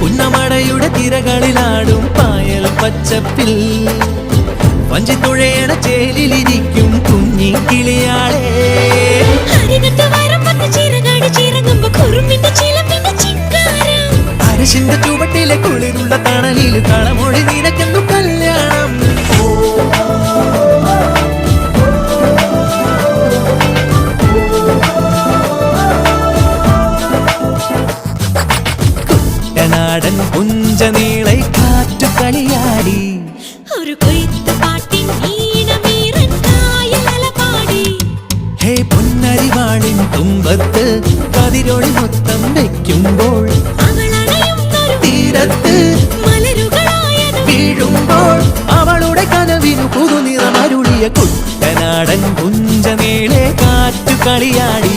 പുന്നമടയുടെ തിരകളിലാടും പായൽ പച്ചപ്പിൽ വഞ്ചിത്തുഴയണ ചേലിലിരിക്കും കുഞ്ഞി കിളിയാളെ. അരശിന്റെ ചുവട്ടിലെ കുളിരുള്ള തണലിൽ കളമൊഴി നിനക്കെന്നു കല്യാണം. കുട്ടനാടൻ പുഞ്ചനീളെ കാറ്റു കളിയാടി ഒരു കൊയ്ത്ത് പാട്ടിൻ ഈണമീറൻ കായലല പാടി. ഹേ പൊന്നരിവാളിൻ തുമ്പത്ത് കതിരൊളി മൊത്തം വയ്ക്കുമ്പോൾ തീരത്ത് വീഴുമ്പോൾ അവളുടെ കനവിനു പുതുനിറമരുളിയ കുട്ടനാടൻ പുഞ്ചനീളെ കാറ്റു കളിയാടി.